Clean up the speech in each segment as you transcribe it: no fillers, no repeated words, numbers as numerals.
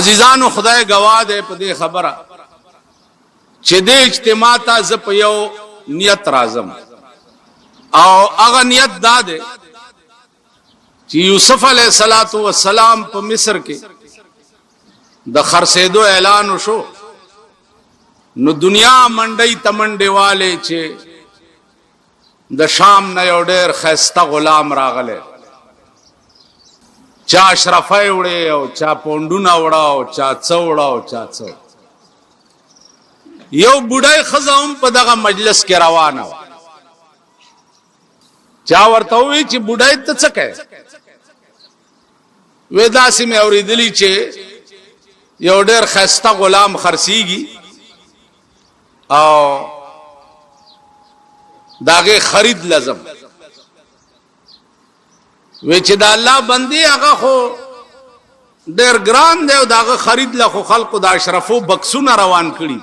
عزیزانو خدای گواه ده په دې خبره چې د اجتماع ته ز په یو نیت راځم او هغه نیت دا ده چې یوسف علیه السلام په مصر کې د خرڅېدو اعلان وشو نو دنیا منډي تمنډي والے چې د شام نه یو ډېر خسته غلام راغله چا اشرفای وړي او چا پوندونه وړاو چا څوړاو چا څو یو بډای خزاوم په دغه مجلس کې روانه چا ورته وی چې بډای ته څه کوي ودا سیمه اوریدلی چې یو ډېر خسته غلام خرسيږي او داغه خرید لازم وی چې دا الله بندي هغه خو ډېر ګران دی او داغه خرید له خو خلقو د اشرفو بکسونه روان کړي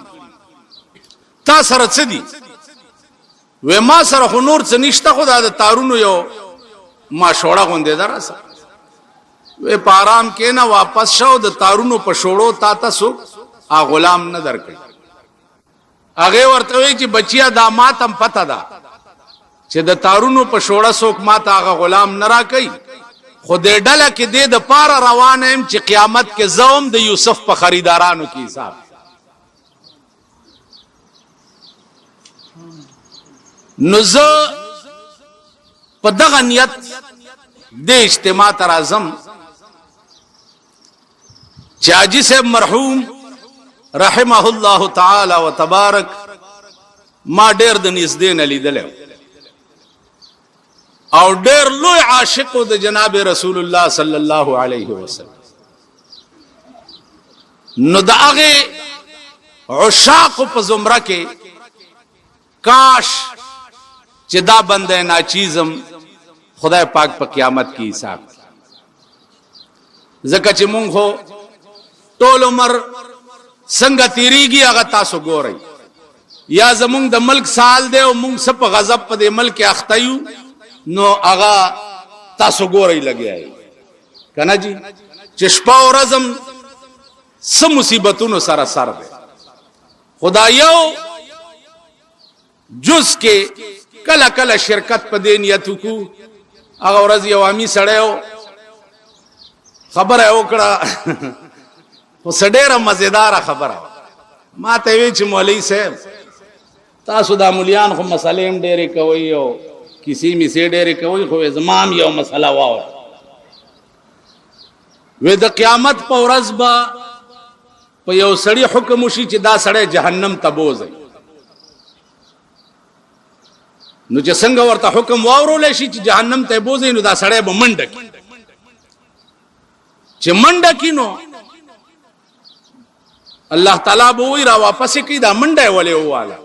تا سره څه دي وی ما سره خو نور څه نشته خو دا د تارونو یو ما شوړه غوندې دراسه وی په آرام کې نه واپس شو د تارونو په شوړو تا تاسو ا غلام نه درکړي هغه ورته وی چې بچیا دا ماتم پته ده چې د تارونو په شوړه څوک ماته هغه غلام نه راکړي خو دې ډله کې دې د پاره روان هم چې قیامت کې زوم د یوسف په خریدارانو کې حساب نو زه په دغه نیت د اجتماع ته راځم چې حاجي صاحب مرحوم رحمه الله تعالی وتبارک ما ډېر د نږدې نه لیدلی او ډېر لوی عاشق د جناب رسول الله صلی الله علیه وسلم نو د هغه عشاق په زمره کې کاش چې دا بنده ناچیزم خدای پاک په قیامت کې حساب ځکه چې مونږ خو ټول عمر څنګه تیریږي هغه تاسو ګورئ یا زمونږ د ملک سال دی او مونږ څه په غضب په دې ملک اخته یو نو هغه تاسو ګورئ لګیای کنه جی چې شپه او ورځم څه مصیبتونو سره سر دی خدایو جز کې کله کله شرکت په دې نیت وکړو هغه ورځ یو امي سړیو خبره وکړه خو ډېره مزیدار خبره ما ته وی چې مولوی صاحب تاسو د مليان خو مسلې هم ډېرې کوي او کسی می سي ډېرې کوي خو زمام یو مسله واو وې د قیامت په ورځ به په یو سړی حکم وشي چې دا سړی جهنم ته بوځي نو چې څنګه ورته حکم واورول شي چې جهنم ته بوځي نو دا سړی به منډه کوي چې منډه کینو الله تعالی به وی را واپس کی دا منډه ولې واله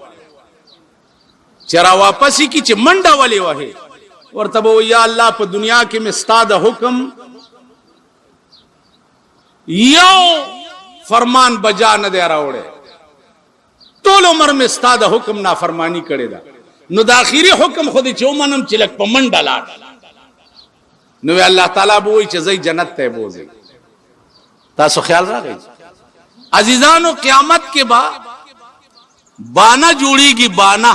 چې را واپس کی چې منډه ولې وه ورته به یا الله په دنیا کې مستاد حکم یو فرمان بجا نه دی راوړې ټول عمر مستاد حکم نافرمانی کړې ده نو د اخیری حکم خو دې چومنم چې لک په منډه لاړ نو الله تعالی به وی چې زئی جنت ته بوځي تاسو خیال راغی عزیزانو قیامت کے بعد بانا جوڑی گی بانا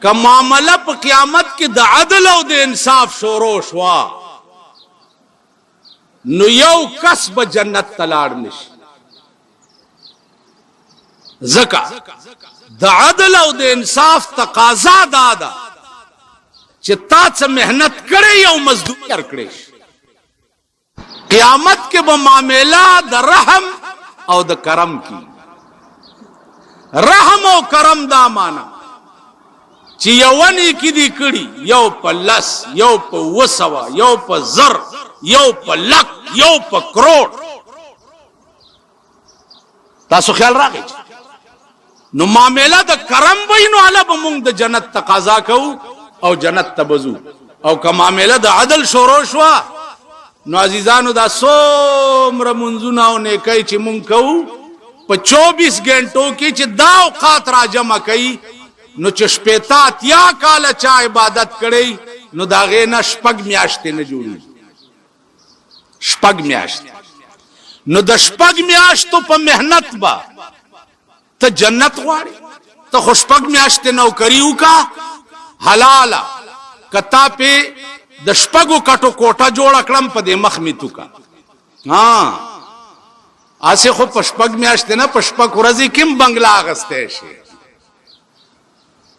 کا معاملہ پا قیامت کے دا عدل او دا انصاف شورو شوا نو یو کسب جنت تلاڑ نش زکا دا عدل او دا انصاف تقاضا دادا چه تا چه محنت کرے یو مزدور کرکڑیش قیامت کے وہ معاملہ د رحم او د کرم کی رحم او کرم دا مانا چې یوانی کی دی کړي یو په لس یو په وسوا یو په زر یو په لک یو په کروڑ تاسو خیال راغی نو معاملہ د کرم وینو علا به مونږ د جنت تقاضا کوو او جنت ته بزو او که معاملہ د عدل شروع شوا نو عزیزانو دا څومره منځونه او نیکۍ چې مونږ کوو په 24 غنټو کې چې دا اوقات را جمع کوي نو چې شپېته اتیا کاله چا عبادت کړی نو دا غې نه شپږ میاشتې نه جوړي شپږ میاشتې نو د شپږ میاشتو په مهنت با ته جنت غواړي؟ ته خو شپږ میاشتې نوکري وکا حلاله، کتا په د شپږو کټو کوټه جوړ کړم په دې مخ می توکا. اسه خو په شپږ میاشتې نه په شپږ ورځې کې بنگلا اغسته شي.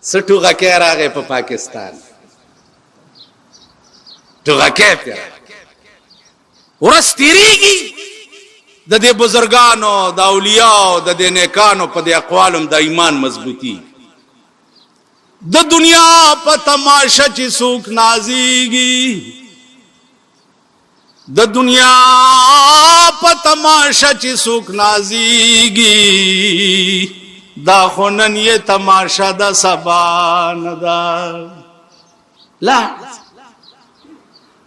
سټوغه کې راغې په پاکستان ټوغه کې پر ورستيريږي د دې بزرګانو د اولیاء د دې نیکانو په دې اقوالم د ایمان مضبوطی. د دنیا په تماشا چې څوک نازيږي، د دنیا په تماشا چې څوک نازيږي، دا خونن یہ تماشا دا سبا ندا. لا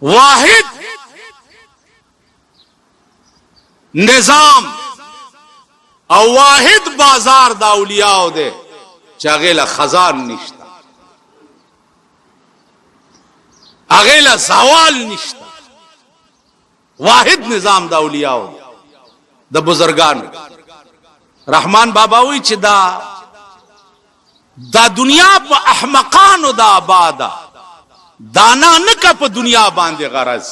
واحد نظام او واحد بازار دا اولیاء دے چاگیلا خزان نشتا، اگیلا زوال نشتا. واحد نظام دا اولیاء دا بزرگان. رحمان بابا وی چې دا دنیا په احمقانو دا آبادا، دانا نکا په دنیا باندې غرض.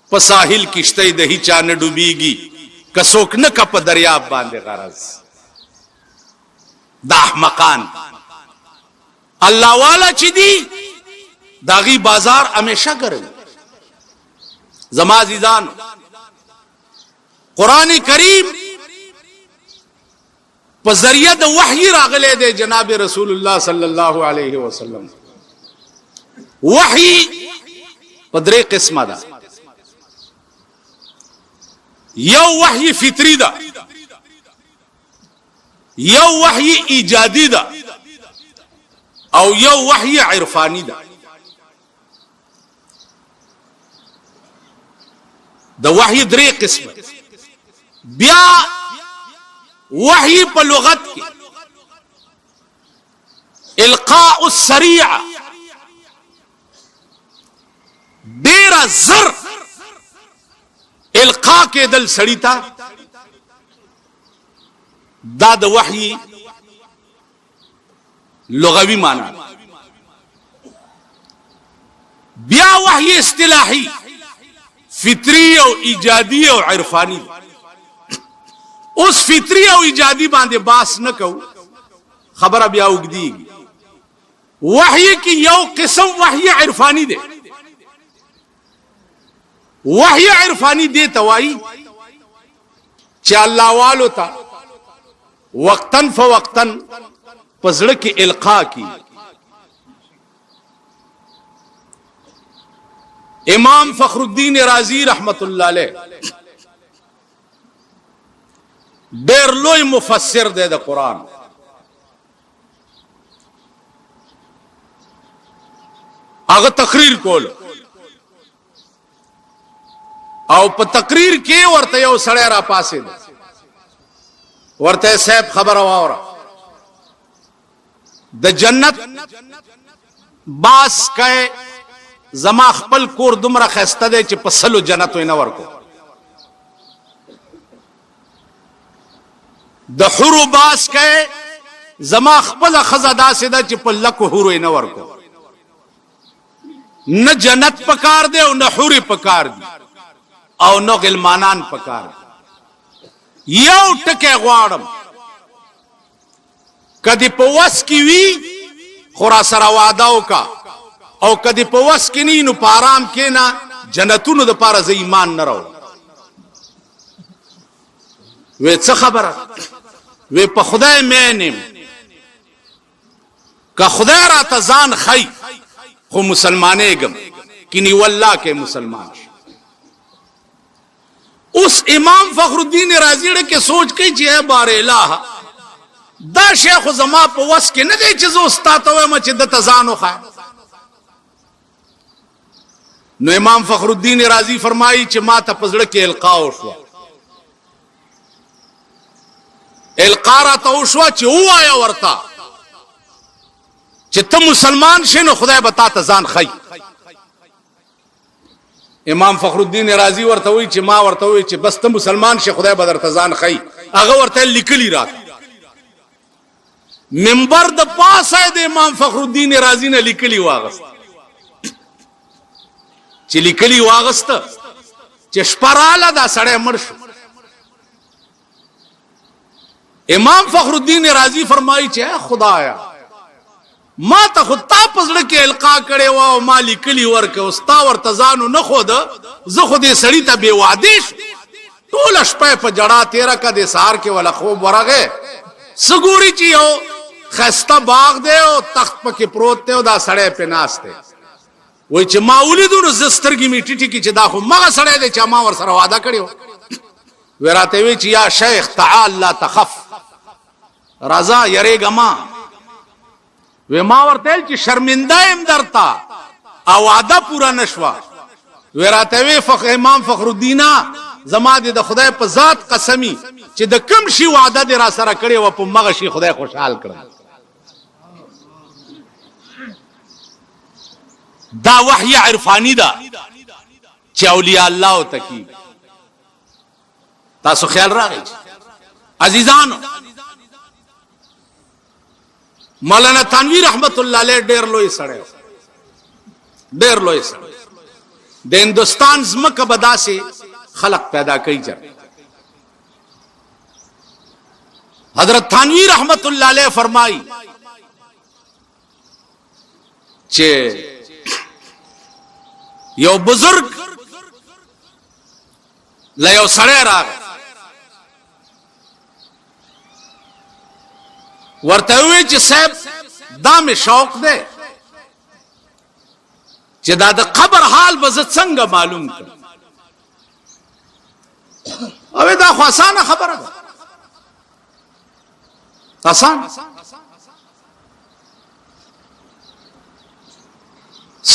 په ساحل کشته د هیچا نه ډوبېږي، کڅوک نکا په دریاب باندې غرض. دا احمقان الله والا چې دی داغي بازار همیشه ګرځي. زما عزیزان، قرآن کریم په ذریعہ د وحی راغله دی جناب رسول الله صلی الله علیه وسلم. وحی په درې قسمه ده. یو وحی فطری ده، یو وحی ایجادی ده، او یو وحی عرفانی ده. د وحی درې قسمه. بیا وحی په لغت کې القاء السریع، ډیر زر القاء کې دل سړی تا، دا د وحی لغوي معنی. بیا وحی اصطلاحي فطری او ایجادی او عرفانی. اوس فطری او ایجادی باندې باس نه کو، خبره بیا وګدي. وحی کی یو قسم وحی عرفانی دی. وحی عرفانی دی توای چې الله والو ته وقتن فوقتن پزړه کې القا کی. امام فخر الدین رازی رحمت الله علیه ډېر لوی مفسر دی د قرآن. هغه تقریر کول او په تقریر کې ورته یو سړی را پاسې دی، ورته صاحب خبر واوره د جنت باس کئ زما خپل کور دومره خسته دی چې په سلو جنت وینه ورکو. د حورو باس کئ زما خپل خزه داسې ده چې په لکو حورو یې نه ورکو. نه جنت پکار دی او نه حورې پکار دی او نه غلمانان پکار دی. یو ټکی غواړم، کدی په وس کې وي خو را سره واده وکړه، او کدی په وس کې نه نو په آرام کښېنه. جنتونو دپاره زه ایمان نه راوړم. وی څه خبره؟ وی په خدای مین یم، که خدای راته ځان ښی خو مسلمانېږم، کني والله کې مسلمان شي. اوس امام فخر الدین رازی کې سوچ کوي چې اے بار الہ دا شیخ زما په وس کې نه دی چې زه استاد ته وایم چې دته ځان وښایم. نو امام فخر الدین رازی فرمایي چې ما ته په زړه کې القا وشوه. القا راته وشوه چې ووایه ورته چې ته مسلمان شې نو خدای به تا ته ځان ښیي. امام فخر الدین رازی ورته وی چې ما ورته وی چې بس ته مسلمان شې خدای به درته ځان خی. هغه ورته لیکلی راک منبر د پاسه د امام فخر الدین رازی نه لیکلی واغست چې لیکلی واغست چې شپراله دا سړی مړ شو. امام فخر الدین رازی فرمایي چې خدایا ما ته خو تا پزړه کې القا کړي و او ما لیکلی ورکه او ستا ورته ځانو نه خود زه خو دې سړی ته بې وعدې شو. ټوله شپه په جړا تېره که د سهار کې ولا خوب ورغی څه ګوري چې یو ښایسته باغ دی او تخت پکې پروت دی او دا سړی پې ناست دی. وایي چې ما ولیدو نو زه سترګې مې ټیټې کړي چې دا خو مغه سړی دی چې ما ورسره واده کړی و. وی راته وی چې یا شیخ تعال لا تخف راځه یریږه ما. وی ما ورته ویل چې شرمنده یم درته او واده پوره نه شوه. وی راته وی امام فخر الدینه زما دې د خدای په ذات قسمی چې د کوم شي وعده دې را سره کړې وه په مغه شي خدای خوشحال کړم. دا وحی عرفانی ده چې اولیاء الله ته کیږي. تاسو خیال راغی عزیزانو. مولانا تنویر رحمت الله علیه ډیر لوی سړی ډیر لوی سړی د هندوستان زمکه به داسې خلق پیدا کوي. حضرت تنویر رحمت الله علیه فرمایي چې یو بزرگ له یو سړی راغی ورته وی چې صاحب دا مې شوق دی چې دا د قبر حال به زه څنګه معلوم کړم. او دا خو اسانه خبره ده آسان.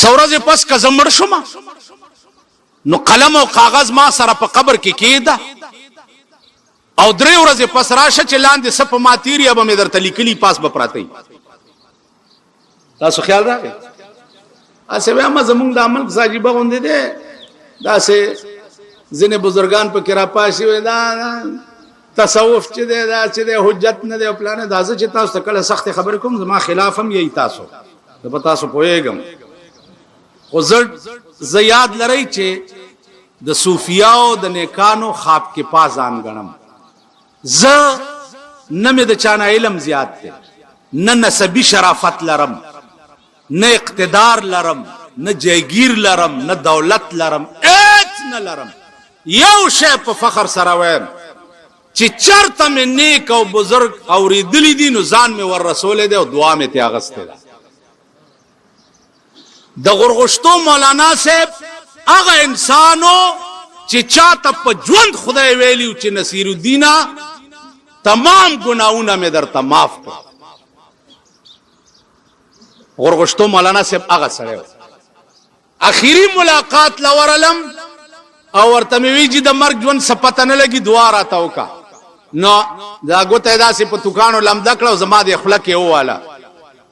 سورج پس که زمړ شوم نو قلم او کاغذ ما سره په قبر کې کېده او 3 ورځې پس راشه چې لاندې سپ ماتیری به مې درته لیکلي پاس به پراته. تاسو خیال راغی اسه به ما زمونږ د عمل ساجيبه غوندې ده داسې ځنې بزرگان په کرا پاشي وي دا تصوف چې ده دا چې ده حجت نه ده پلان ده چې تاسو کله سخت خبر کوم زما خلاف هم یی تاسو د پتا سو پويګم. خو زیاد لري چې د صوفیاو د نیکانو خواب کې پازان غنم. ز نه مې د چانه علم زیات دی نه نسبی شرافت لرم نه اقتدار لرم نه جایگیر لرم نه دولت لرم هیڅ نه لرم. یو شی په فخر سره وایم چې چرته مې نیک او بزرگ اوریدلی دي نو ځان مې ور رسول دی او دعا مې ته اغسته ده. د غرغشتو مولانا صاحب هغه انسانو چې چاته په ژوند خدای ویلیو چې نصیر الدین تمام گناہونه مې درته معاف کړ. غرغشتو مولانا صاحب هغه سره اخیری ملاقات لورلم او ورته مې وی چې د مرګ ژوند سپته نه لګي دعا راته وکا. نو دا ګوته داسې په توکانو لمده کړه او زما د خلک یې وواله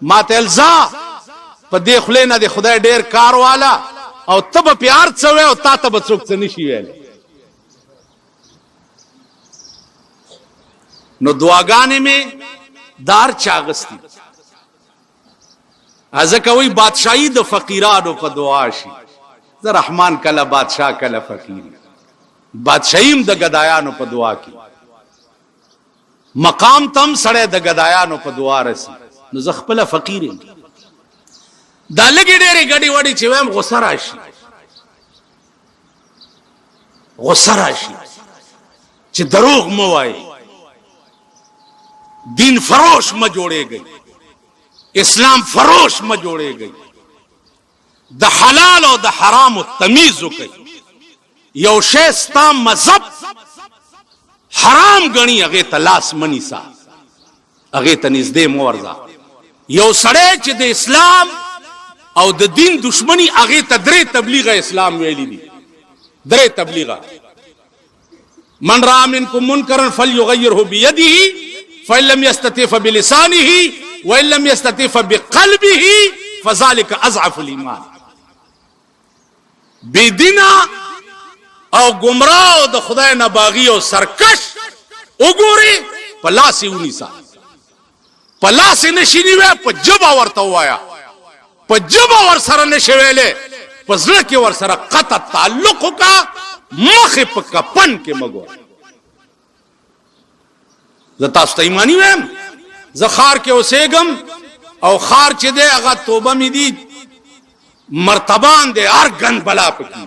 ما ته الزا په دې خلې نه د خدای ډیر کار والا او ته به پیار څوې او تا ته به څوک څه نشي ویلی. نو دعاګانې مې دار چاغستی ځکه وایي بادشاهي د فقیرانو په دعا شي. زه رحمان کله بادشاه کله فقیر بادشاهي هم د ګدایانو په دعا کې مقام تم سړی د ګدایانو په دعا رسی. نو زه خپله فقیر یم دا لګي ډېرې ګډې وډې چې وایم غصه راشي چې دروغ مه وایي دین فروش مه جوړېږئ اسلام فروش مه جوړېږئ د حلال او د حرامو تمیز وکئ. یو شی ستا مذهب حرام ګڼي هغې ته لاس مه نیسه هغې ته نږدې مه ورځه. یو سړی چې د اسلام او د دین دشمنی هغې ته 3 تبلیغه اسلام ویلی دي 3 تبلیغه. من را منکم منکرا فلیغیره بیده فإن لم يستطع فبلسانه وإن لم يستطع فبقلبه فذلك أضعف الإيمان. بيدینا او گمراه او د خدای نه باغی او سرکش وګوري پلاسي ونیسا پلاسي نشینی وې په جبا ورته وایا په جبا ور سره نشویلې په زړه کې ور سره قطع تعلق کا مخ په کپن کې مګو ز تاسو ته ایمانی ویم ز خار کې اوسېګم او خار چې دی هغه توبه مې دي مرتبان دی هر ګن بلا پکې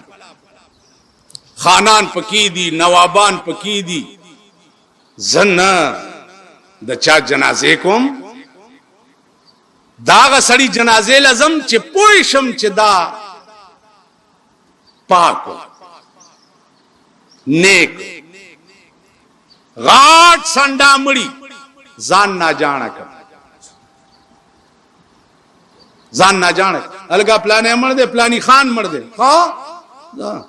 خانان پکې دي نوابان پکې دي زنه د چا جنازې کوم داغه سړی جنازې لازم چې پوي شم چې دا پاکو نیک غاټ سنډا مړی ځان نه جانا کړ ځان نه جانا الګا پلانې مړ دې پلاني خان مړ دې ها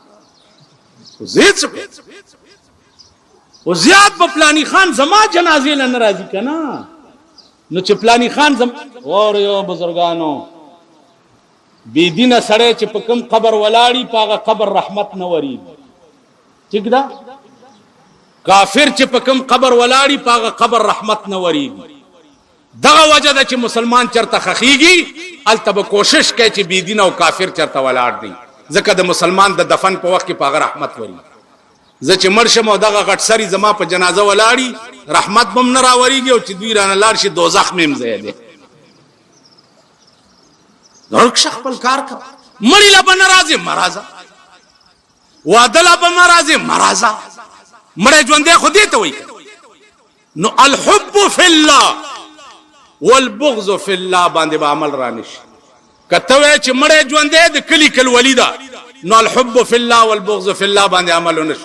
زید څه او زیاد په پلاني خان زما جنازې نه ناراضي کنا نو چې پلاني خان اور یو بزرګانو بی دینه سړی چې په کوم قبر ولاړی پاغه قبر رحمت نه وری ٹھیک ده کافر چې په کوم قبر ولاړی پاغه قبر رحمت نه وری دغه وجه ده چې مسلمان چرته خخیږي التب کوشش کوي چې بی دینه او کافر چرته ولاړ دی ځکه د مسلمان د دفن په وخت کې پاغه رحمت وری زه چې مرشم او دغه غټ سری زما په جنازه ولاړی رحمت بم نه راوریږي او چې دوی رانه لاړ شي دوزخ مم ځای دی درک شخ خپل کار کا مړی لا به ناراضه مرزا واده لا به ناراضه مرزا مړی ژوندې خو دې ته وایي نو الحب فی الله والبغض فی الله باندې به عمل رانش کته وای چې مړی ژوندې د کلی کل ولیدا نو الحب فی الله والبغض فی الله باندې عمل ونش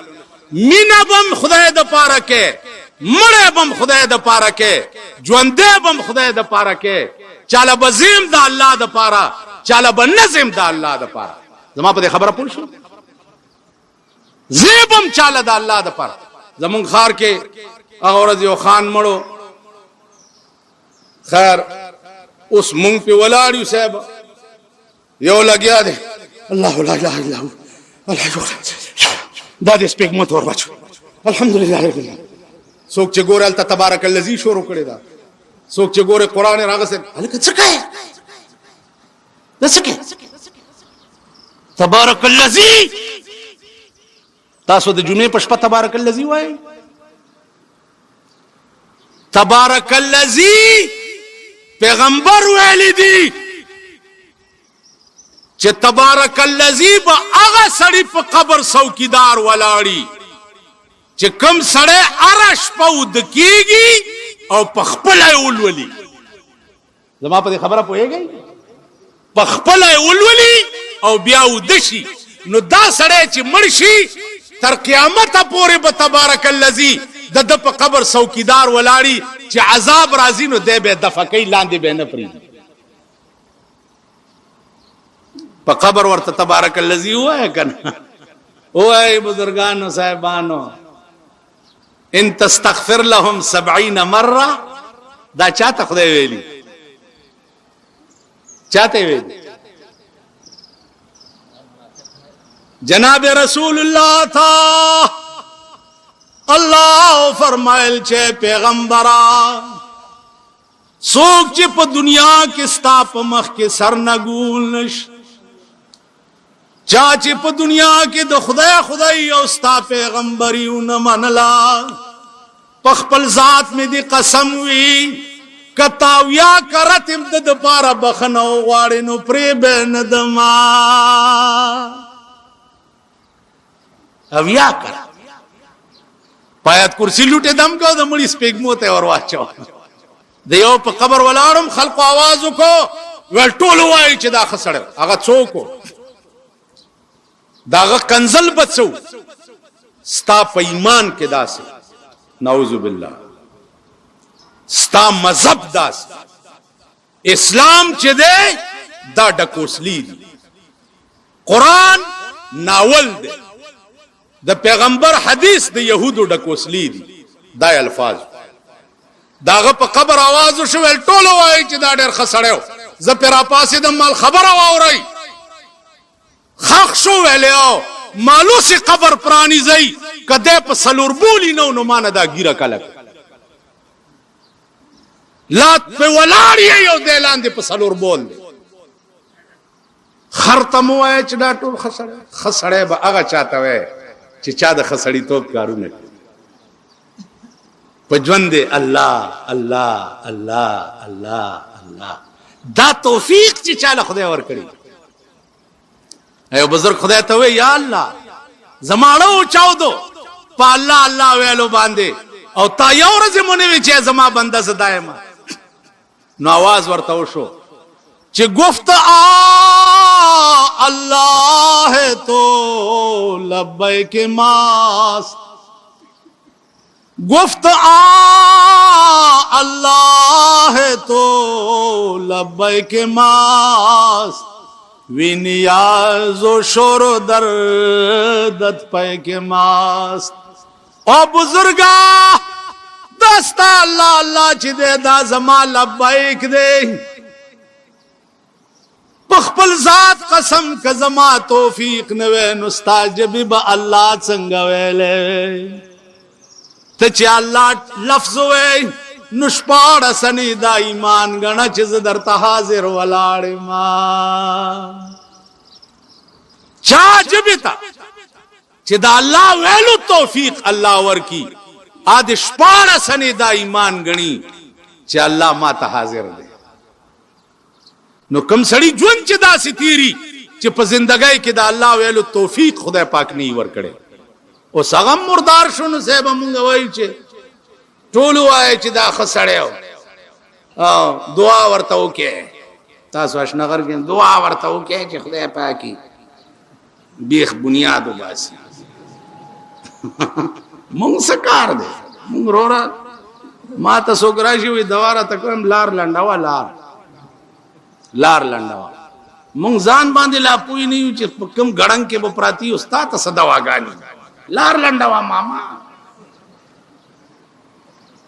مینا بم خدای د پاره کې مړی بم خدای د پاره کې ژوندې بم خدای د پاره کې چاله بزیم د الله د پاره چاله بنظم د الله د پاره زما په خبره پوه شو زیبم چاله د الله د پاره زمون خار کې هغه ورځ یو خان مړو خیر اوس مونږ په ولاړیو صاحب یو لګیا دی الله لا اله الا هو دا دې سپیک مو تور بچو الحمدلله رب العالمین څوک چې ګورل ته تبارک الذی شروع کړی دا څوک چې ګوره قران راغسه الکه څه کوي دا څه کوي تبارک الذی تاسو د جمعې په شپه تبارک الذی وای تبارک الذی پیغمبر ویل دي چې تبارک الذی به هغه سړی په قبر څوکیدار ولاړی چې کم سړی عرش پود کیږي او پخپل اولولي زما په خبره پوهیږي پخپل اولولي او بیا ودشي نو دا سړی چې مرشي تر قیامت پورې به تبارک الذی د په قبر څوکیدار ولاړی چې عذاب راځي نو دی به دفقې لاندې به نه پریږي په قبر ورته تبارک الذی وای کنه وای بزرګانو صاحبانو ان تستغفر لهم 70 مره دا چاته خدای ویلی چاته ویلی جناب رسول الله تا الله فرمایل چې پیغمبران څوک چې په دنیا کې ستا په مخ کې سر نګول نش چا چې په دنیا کې د خدای او ستا پیغمبريونه منلا په خپل ذات مې دي قسم وی کتاویا کرتم د پاره بخنو غواړي نو پرې بن دما اویا کر پایت کرسی لوټه دم کو د مړي سپېګمو ته ور واچو د یو په قبر ولاړم خلق आवाज وکړو ول ټول وای چې دا خسړ هغه څوک داغه کنزل بچو ستا په ایمان کې داسې نعوذ بالله ستا مذهب داس اسلام چې دی دا ډکوسلی دی قران ناول دی د پیغمبر حدیث د يهودو ډکوسلی دی دا الفاظ داغه په قبر आवाज وشو ول ټول وای چې دا ډېر خسړیو ز پر اپاسې د مال خبره واوري خاخ شو ویلیو مالو سی قبر پرانی زی کده پا سلور بولی نو مانا دا گیرا کلک لات پہ ولاری یو دیلان دی پا سلور بول دی خرطمو آئے چی دا طول خسڑے با اغا چاہتا وے چی چا دا خسڑی توب کارو نکی پا جوان دے اللہ اللہ اللہ اللہ اللہ دا توفیق چی چالا خدای ور کری ایو بزرگ خدای توے یا اللہ زمانو چاو دو پا اللہ اللہ ویلو باندے او تا یو رزی منوی چی زمان بندہ سے دائما نو آواز ورطاو شو چی گفت اللہ ہے تو لبیک ماست گفت اللہ ہے تو لبیک ماست وی نیاز و شور و دردت پیک ماست او بزرگا دستا اللہ اللہ چی دے دا زمان لبیک دے پخپل ذات قسم کا زما توفیق نوے نستاجبی با اللہ چنگوے لے تچی اللہ لفظ ہوئے نشپاڑ سنی دا ایمان گنا چیز در تحاضر ولاڑ ماں چاجبی تا چی دا اللہ ویلو توفیق اللہ ورکی آدھ شپاڑ سنی دا ایمان گنی چی اللہ ما تحاضر دے نو کم سڑی جون چی دا سی تیری چی پا زندگائی کی دا اللہ ویلو توفیق خدا پاک نہیں ورکڑے او سغم مردار شنو سیبا مونگا ویل چی ٹولو آئے چی دا خسڑے ہو دعا ورطاو کے تاسو اشنغر کے دعا ورطاو کے چی خدا پاکی بیخ بنیادو باسی مونگ سکار دے مونگ رو رہا ما تا سوگراشی ہوئی دوارا تکویم لار لنڈاوا لار لنڈاوا مونگ زان باندے لا پوئی نہیں ہوئی چی کم گڑنگ کے بپراتی استا تا صدوا گانی لار لنڈاوا ماما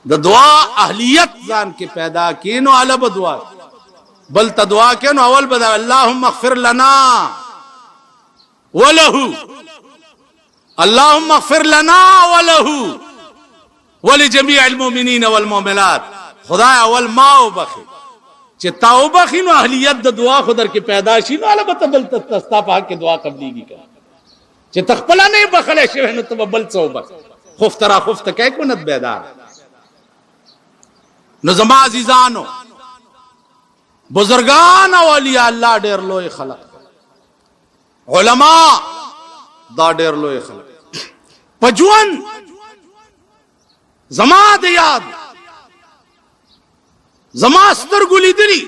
دا دعا اہلیت زان کے پیدا کینو علب دعا بل تا دعا کینو اول بدا اللہم اغفر لنا ولہو اللہم اغفر لنا ولہو ولجمیع المومنین والمومنات خدا اول ماو بخی چی تاو بخی نو اہلیت دا دعا خودر کی پیداشی نو علب بل تستا پاک کے دعا قبلی گی کا چی تخپلا نہیں بخلے شوہ نو تب بل سو بخ خفترا خفت کہے کنت بیدار نظم عزیزانو بزرگان اولیاء اللہ دیر لوئی خلق علماء دا دیر لوئی خلق پجون زما دے یاد زما سترگلی دلی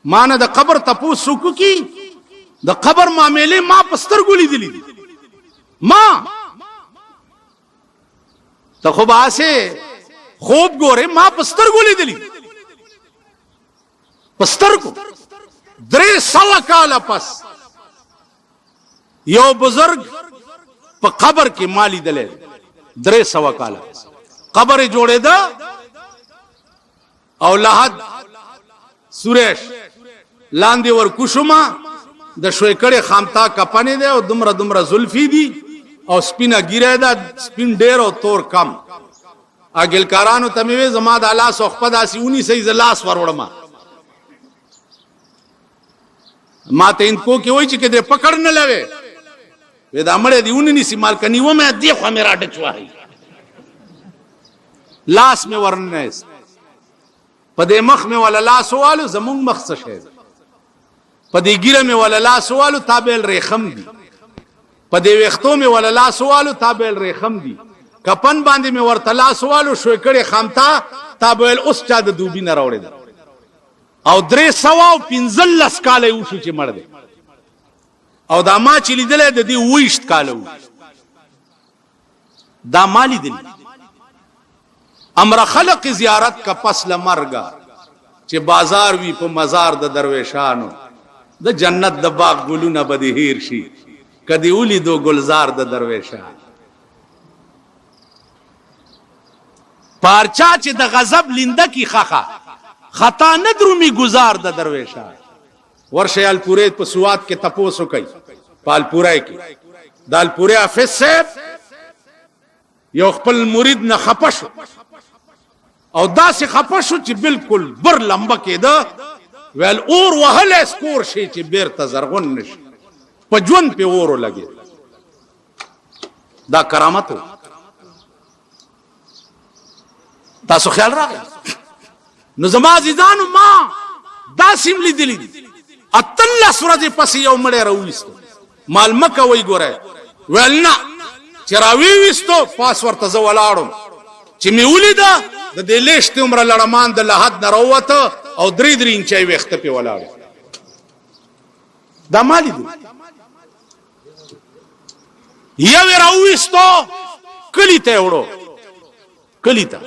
مانا دا قبر تپو سکو کی دا قبر معاملے ما پسترگلی دلی ما تا خوب آسے خوب گورے ما پستر گولی دلی پستر کو درے سوا کالا پس یو بزرگ پا قبر کی مالی دلے درے سوا کالا پس قبر جوڑے دا او لحد سوریش لاندی ور کشما دا شویکڑے خامتا کپانے دے او دمرا زلفی دی او سپینا گیرے دا سپین دیر او تور کم اگل کارانو تمیوے زما دا لاس اخپد آسی اونی سیز لاس وروڑما ما تا انکو کی ہوئی چکے دے پکڑ نہ لوے ویدہ مڑے دی اونی نیسی مالکنی وہ میں دیکھوا میرا ڈچوا ہے لاس میں ورننے اس پدے مخ میں والا لاس والو زمون مخ سشید پدے گیرے میں والا لاس والو تابیل ریخم دی پدے ویختو میں والا لاس والو تابیل ریخم دی کپن باندې میں ورتلا سوالو شوی کڑی خامتا تابویل اس چا دا دوبی نراوڑی دا او درے سواو پینزل لس کالے اوشو چی مر دے او دا ما چلی دلے دا دی ویشت کالے اوشو دا مالی دلی امر خلق زیارت کا پس لمرگا چی بازار وی پا مزار دا درویشانو دا جنت دا باغ گلو نا بدی ہیر شی کدی اولی دو گلزار دا درویشان پارچا چی دا غضب لندہ کی خاخا خطا ندرو می گزار دا درویشا ورشه الپوره په سواد کې تپوسو کوي پالپوره کې دالپوره حافظ صاحب یو خپل مرید نه خپشو او داسې خپشو چې بالکل بر لمبه کېده ویل اور وهل اسکور شي چې بیرته زرغون نشي په ژوند په اورو لګي دا کرامت تاسو خیال راغی نو زما عزیزانو ما دا سیم لیدلی دي اتل سورج پس یو مړی راوېستو مال مکه وای ګوره ویل نه چې راوېستو پاس ورته زه ولاړم چې مې ولیده د دې لیشتې عمره لړمان د لحد نه راووته او 3 انچۍ ویښته پې ولاړې دا ما لیدو یو یې راوېستو کلي ته یې وړو کلي ته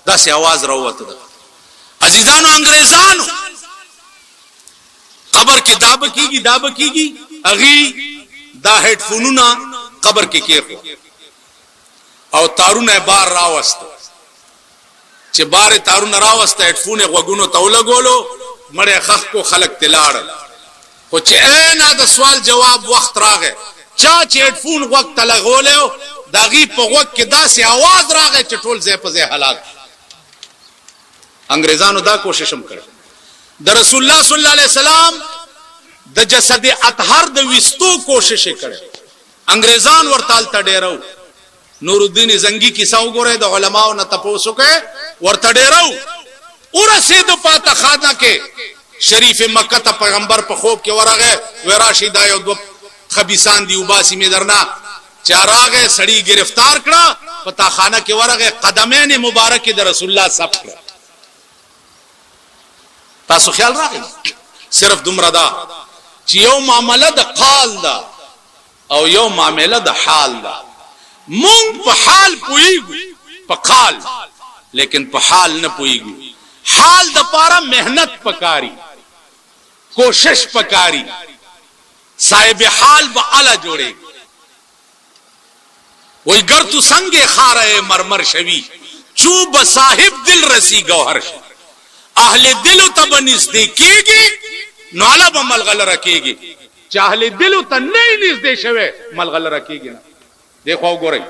داسې आवाज راووته ده عزیزانو انګریزانو قبر کې دابه کیږي اغي دا هډ فونونه قبر کې کېخو او تارونه بار راوسته چې بار تارونه راوسته هډ فونه غوګونو ته ولګولو مړې خخ کو خلق تلاړ خو چې انا د سوال جواب وخت راغی چا چې هډ فون وخت لګولیو داغي په وخت کې داسې आवाज راغی چې ټول ځای په ځای هلاک انګریزانو دا کوشش هم کړ د رسول الله صلی الله علیه وسلم د جسد اطهر د وستو کوشش کړ انګریزان ورتال ته ډیرو نور الدین زنگی کیسه وګوره د علماو نه تاسو کې ورته ډیرو ورسید پاته خانه کې شریف مکه ته پیغمبر په خوب کې ورغه وراشي دا یو دو خبيسان دی وباسي می درنا چاراغه سړی گرفتار کړه پتا خانه کې ورغه قدمین مبارک د رسول الله صف کړه تاسو خیال راغی صرف دومره دا چې یو معاملہ د قال دا او یو معاملہ د حال دا مونږ په حال پویږو په قال لیکن په حال نه پویږو حال د پاره مهنت پکاري کوشش پکاري صاحب حال به اعلی جوړي وای گر تو سنگ خاره مرمر شوی چوب صاحب دل رسی گوهر شي اهل دل ته بنزدیکيږي نو علا به ملغل رکیږي چې اهل دل ته نه نږدې شوی ملغل رکیږي نه دیکھو ګورئ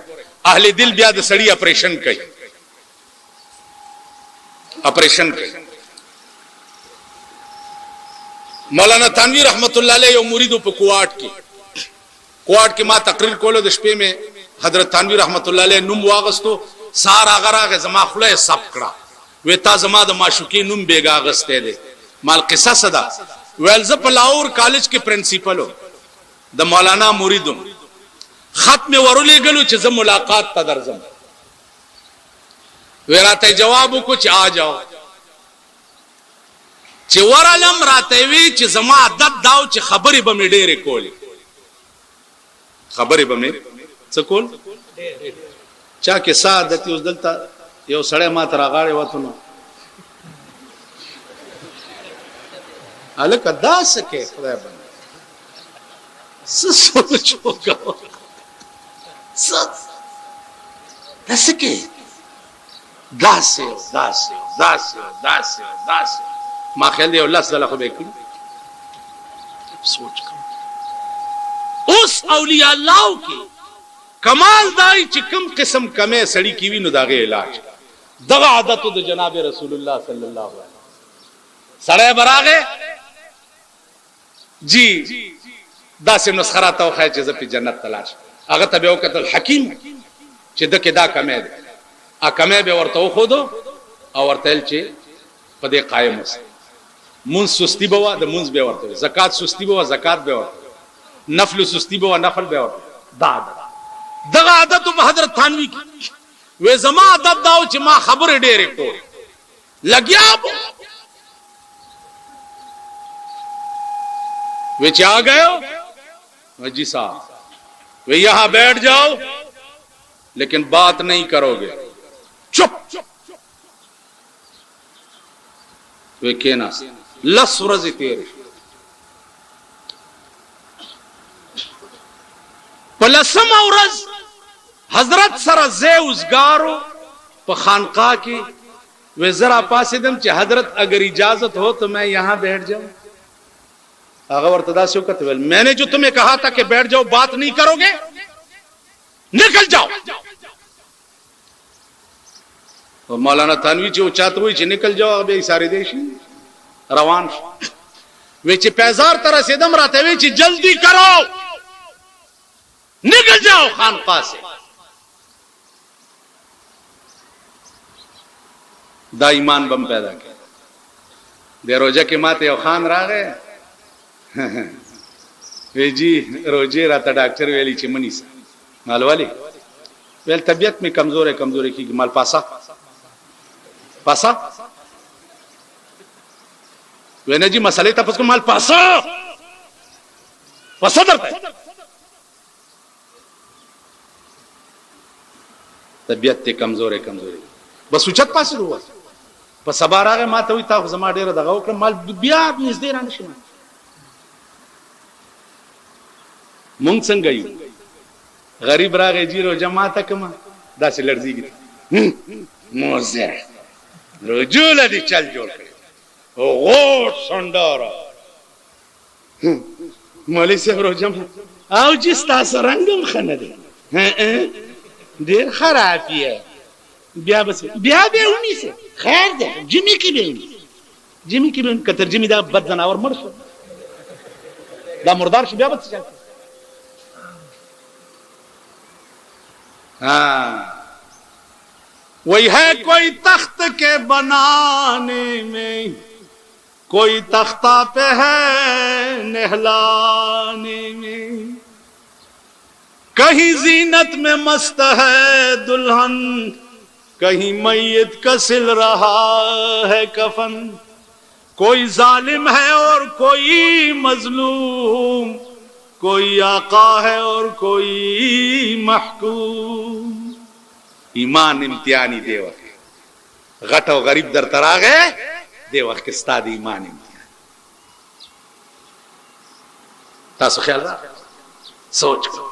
اهل دل بیا د سړی اپریشن کوي مولانا تنویر رحمت الله علیه یو مریدو په کوارټ کې ما تقریر کولو د شپې مې حضرت تنویر رحمت الله علیه نوم واغستو سارا غراغه زما خله سب کړه وې تا زما د معشوقې نوم بیګا غسته دي مال قصه صدا ویل ز په لاهور کالج کې پرنسپل د مولانا مریدو خط می ورولې غلو چې ز ملاقات ته درځم وراته جواب کو چې آ جاؤ چې ورالم راته وی چې زما عادت داو چې خبرې به مې ډېرې کولې خبرې به مې څه کول چا کې سعادت اوس دلته یو سړی ما تر غاړې وته نو الکه دا سکه خدای باندې سوچ وکاو دا سکه داسه ما خیال دی الله تعالی خو به کړی سوچ کوم اوس اولیاء الله کې کمال دای چې کوم قسم کمه سړی کی وی نو داغه علاج دغه عادت د جناب رسول الله صلی الله علیه سړی براغه جی داسې نسخرات او خای چې ز په جنت تلاش هغه ته به وکتل حکیم چې دکې دا کمه ده ا کمه به ورته خو دو او ورتل چې په دې قائم اوس مون سستی بوا د مونږ به ورته زکات سستی بوا زکات به ورته نفل سستی بوا نفل به ورته دغه عادت په حضرت تھانوی کی وې زما عادت داو چې ما خبر ډېرې کو لګیا وې چې آ گئے جی صاحب وې یہاں بیٹھ جاؤ لیکن بات نہیں کرو گے چپ وې کېنا لس ورځې تیرې پلسم ورځ حضرت سره زه اوسګارو په خانقاه کې वे जरा पासिदम चे हजरत अगर इजाजत हो तो मैं यहां बैठ जाऊं। से कहते मैंने जो तुम्हें कहा था कि बैठ जाओ, बात नहीं करोगे, निकल जाओ। और मौलाना थानवी चे चाहते हुए निकल जाओ, अब सारे देश रवान वे पैजार तरह से दम रहते वे जल्दी करो, निकल जाओ खानका से। दा ईमान बम पैदा किया दे रोजा के माते और खान रहा गए वे जी रोजे रहता डॉक्टर वेली चिमनी से माल वाली वेल तबियत में कमजोर है की माल पासा पासा वे जी मसले तपस को माल पासा पासा दरता है तबियत ते कमजोर है बस उचत पास हुआ बस सबार आ गए माता हुई था जमा डेरा दगाओ कर माल बिया बिस दे रान शिमा मुंग संग गई गरीब रा गए जीरो जमा तक मा दास लर्जी की मोजे रजुल दी चल जोड़ के ओ गोट संडारा मौली से रोजम आओ जिस तास रंगम खन दे देर खराबी है ब्याह बस ब्याह बे उन्हीं से खैर दे जिमी की बेन कतर जिमी दा बद जनावर मर सो दा मुर्दार से ब्याह बस जाते हाँ वही है कोई तख्त के बनाने में कोई तख्ता पे है नहलाने में कहीं जीनत में मस्त है दुल्हन कहीं मैयत का सिल रहा है कफन कोई जालिम है और कोई मजलूम कोई आका है और कोई महकूम ईमान इम्तिहानी देवक गटो गरीब दर तरा गए देवक किस्ता दी ईमान इम्तिहान तासो ख्याल रहा सोच को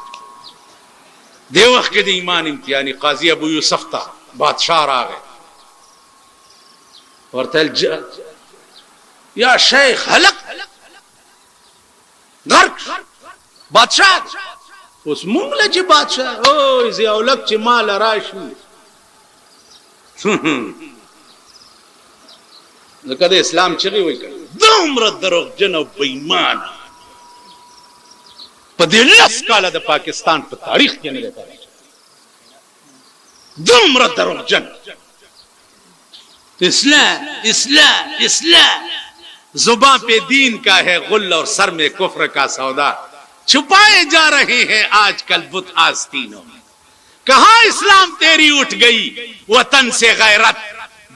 देवक के दी ईमान इम्तिहानी काजी अबू यूसुफ था बादशाह आ गए और तल या शेख हलक गर्क बादशाह उस मुंगले ची बादशाह ओ इसे औलक ची माल राशि कदे इस्लाम चली हुई कर दम्र दरोग जनो बेईमान पदिलस काला द पाकिस्तान पर तारीख के नहीं रहता दम्र दरोग जन इस्लाम जुबान पे दीन का है गुल और सर में कुफ्र का सौदा छुपाए जा रहे हैं आजकल बुत आस्तीनों में कहां इस्लाम तेरी उठ गई वतन से गैरत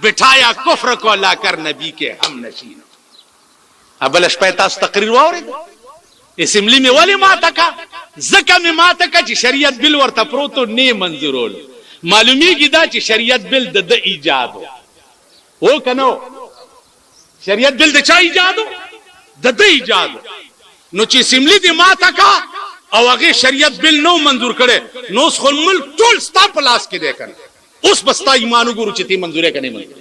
बिठाया कुफ्र को लाकर नबी के हम नशीनों अब लशपैतास तकरीर और इसिमली में वाली माता का जका में माता का शरीयत बिल और तप्रोतो ने मंजूरोल मालूमी गिदा शरीयत बिल द इजाद हो कनो शरीयत बिल द चा इजाद द इजाद नो ची सिमली दी माता का और आगे शरीयत बिल नो मंजूर करे नो खुल मुल्क टोल स्टा प्लास के देखन उस बस्ता ईमानु गुरु चिति मंजूर है कि नहीं मंजूर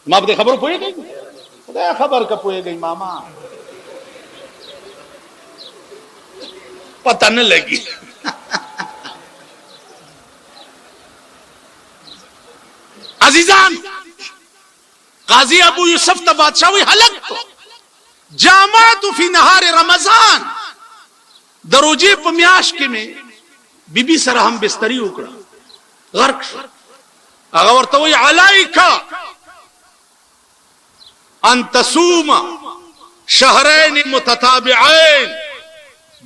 माप दे खबर पोए गई खुदा खबर का पोए गई मामा पता न लगी अजीजान काजी अबू यूसुफ ता बादशाह हलक तो जामात फी नहार रमजान दरोजे पम्याश के में बीबी सर हम बिस्तरी उकड़ा गर्क अगर तो वही अलाइका अन तसूमा शहरैन मुतताबिऐन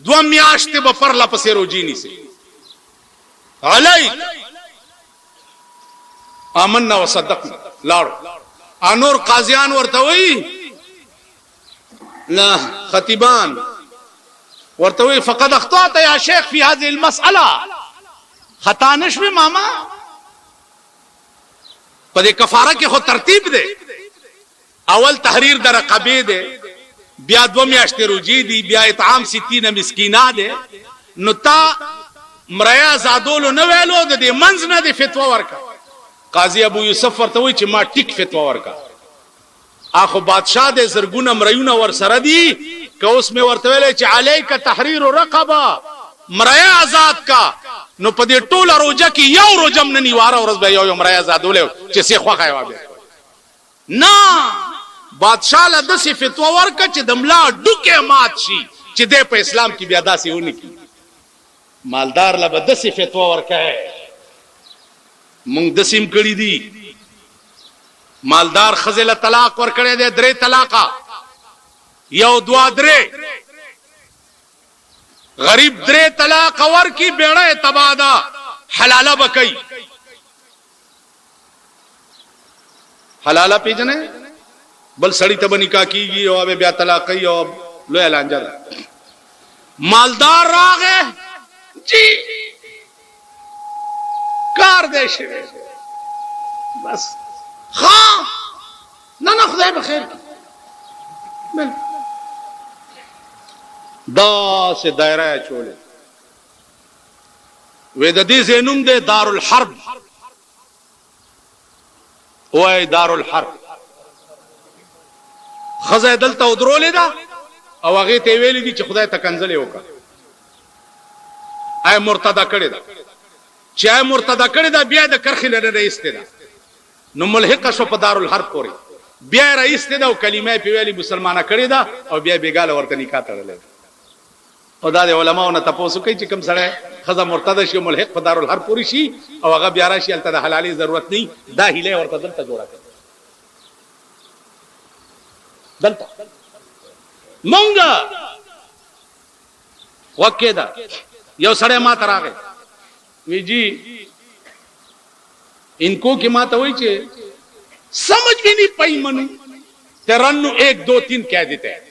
दो म्याश्ते बफरला पसे रोजीनी से अलाइक आमन्ना व सद्दक़ना लाड़ो आनोर काजियान वर्तवई ला खतीबान वर्तवई फकद अख्तात या शेख फी हाज़िल मसअला खतानश में मामा पदे कफारा के हो तरतीब दे अवल तहरीर दर कबे दे ब्या दो म्याश्ते रोजी दी ब्या इताम सित्तीन मिस्कीना दे नुता मरया जादोलो न वेलो दे मंज न दे फितवा वर्का قاضي ابو یوسف ورته وی چې ما ټیک فتوا ورکا اخو بادشاہ دې زرګونه مریونه ور سره دي که اوس مې ورته ویل چې علیک تحریر رقبه مریا آزاد کا نو په دې ټوله روزه کې یو روزم نه نیواره ورځ به یو مریا آزادول چې څه خوخه وای نه بادشاہ له د فتوا ورکا چې دملا ډوکه مات شي چې د په اسلام کې بیا داسې ونی کی مالدار له د فتوا ورکا مونږ د سیم کړی دي مالدار خزل طلاق ور کړی دی 3 طلاقه یو دوا درې غریب 3 طلاق ور کی بیړه تبادا حلاله بکئی حلاله پیجنه بل سړی ته نکاح کیږي او بیا طلاق کوي او لوی اعلان جره مالدار راغه جی کار دې شي بس ها نه خدای به خیر دا سے دایره چولې وې د دې زینوم د دارالحرب وای دارالحرب خزه دلته ودرولې دا او هغه ته ویلې دي چې خدای ته کنځلې وکړه اي مرتدا کړی دا چې اي مرتدا کړی دا بیا د کرخې لره رئیس ته دا نو ملحق شو په دارالحرب پورې بیا رئیس ته دا او کلمه په ویلي مسلمانه کړی دا او بیا بیګاله ورته نکاح تړلې او دا د علماونو تاسو کوي چې کوم سره خزه مرتدا شي ملحق په دارالحرب پورې شي او هغه بیا راشي الته د حلالي ضرورت نه دا هله ورته دلته جوړه کړي دلته مونږه وکیدا یو سړی ما تراغه وی جی इनको की माता वही चे समझ भी नहीं पाई मनु तिरन्नु 1 2 3 कह देते हैं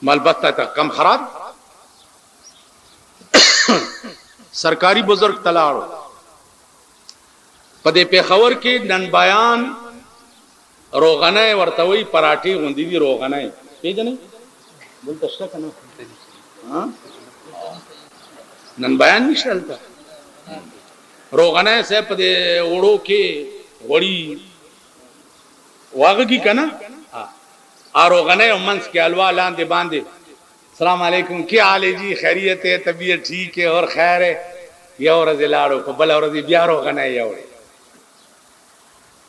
मलबत्ता तक कम खराब सरकारी बुजुर्ग तलाड़ो पदे पे खबर के नन बयान रोगना वर्तवई पराठी गुंदी भी रोगना है जने बोल तस्का कना हाँ नन बयान नहीं चलता रोगना से पदे ओड़ो के वड़ी वागी कना आ रोगना मंस के अलवा लांदे बांधे सलाम अलैकुम क्या हाल है जी खैरियत है तबीयत ठीक है और खैर है या और जिलाड़ो को बल और बिया रोगना है या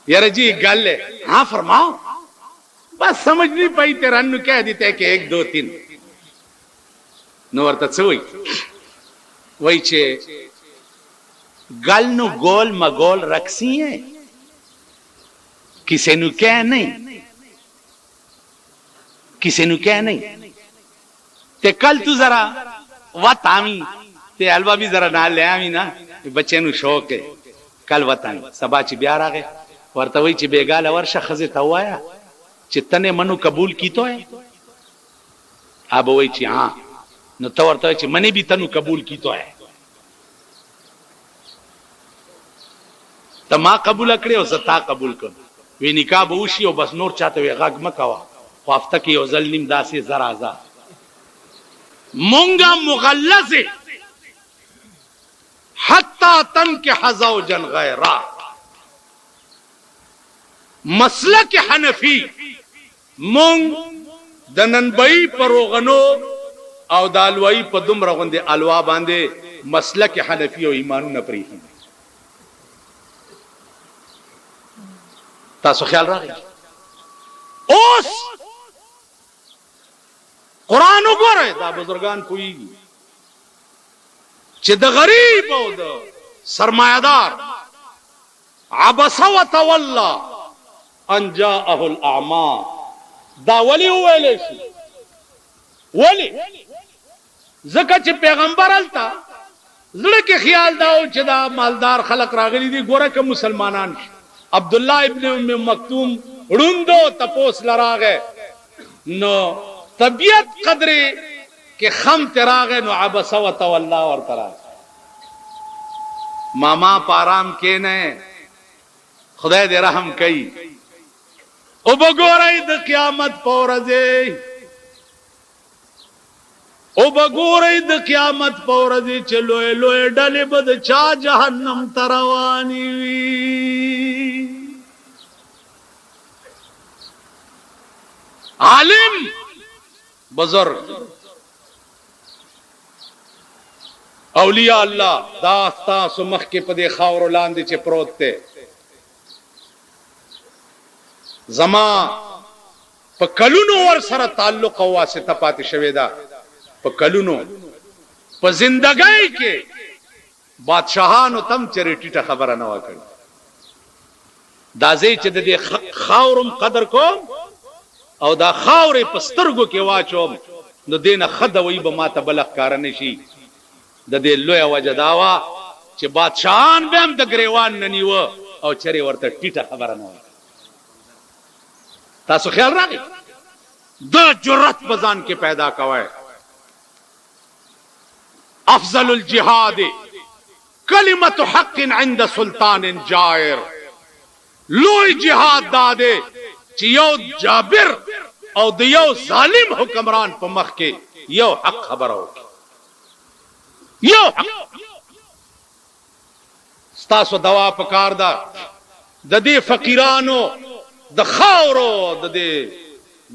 यार जी गल है हाँ फरमाओ बस समझ नहीं पाई तेरा अन्नू कह देते है कि 1 2 3 नोर तत्सोई वही चे गल नु गोल मगोल रखसी है किसी नु कह नहीं किसी नु कह नहीं ते कल तू जरा वत आवी ते हलवा भी जरा ना ले आवी ना बच्चे नु शौक है कल वत आवी सबाची ब्यार आ गए वर्ता वही ची बेगाल वर्ष खजे तवाया चित्तने मनु कबूल की तो है अब वही ची हाँ न तो वर्ता ची मने भी तनु कबूल की तो है त मां कबूल कड़े और सता कबूल कर वे निकाह बहुशी और बस नोर चाहते हुए गग मकावा ख्वाफ्ता की ओजल निम दासे जराजा मोंगा मुगल्लज़े हत्ता तन के हजाओ जन गैरा मसलक हनफी मोंग दननबई परोगनो او دالوئی په دومره غوندې الوا باندې مسلک حنفی او ایمانونه پرې تاسو خیال راغی اوس قران وګورئ دا بزرگان کوي چې د غریب او د سرمایدار عبس وتولى ان جاءه الاعمى دا ولی ویل شي ولی زکه چې پیغمبر التا زړه کې خیال داو چې دا مالدار خلق راغلي دي ګوره که مسلمانان عبد الله ابن ام مکتوم روندو تپوس لراغه نو طبیعت قدرې کې خم تراغه نو عبس وتولى اور ترا ماما پارام کې نه خدای دې رحم کوي او وګورئ د قیامت پورځه او بګورئ د قیامت په ورځ چې لوی لوی ډلې به د چا جهنم ته روانې وي. عالم بزرگ اولیاء الله دا تاسو مخکې په دې خاور لاندې چې پروت دی زما په کلونو ور سره تعلق او واسطه پاتې شوې ده په کلونو په زندګۍ کې بادشاہانو تم چریټیټه خبره نه وکړي دا زی چې د دې خاورم قدر کوم او دا خاورې په سترګو کې واچوم نو دینه خدوي به ماته بلخ کار نشي د دې لوی وجه دا وا چې بادشاہان به هم د گریوان نه نیو او چری ورته ټیټه خبره نه وکړي. تاسو خیال راغی دا جرأت بزان کې پیدا کوي. افضل الجهاد کلمت حق عند سلطان جائر. لوی جهاد داده چې یو جابر او د یو ظالم حکمران په مخ کې یو حق خبره وکړي. یو حق ستاسو دوا پکار ده د دې فقیرانو د خاورو د دې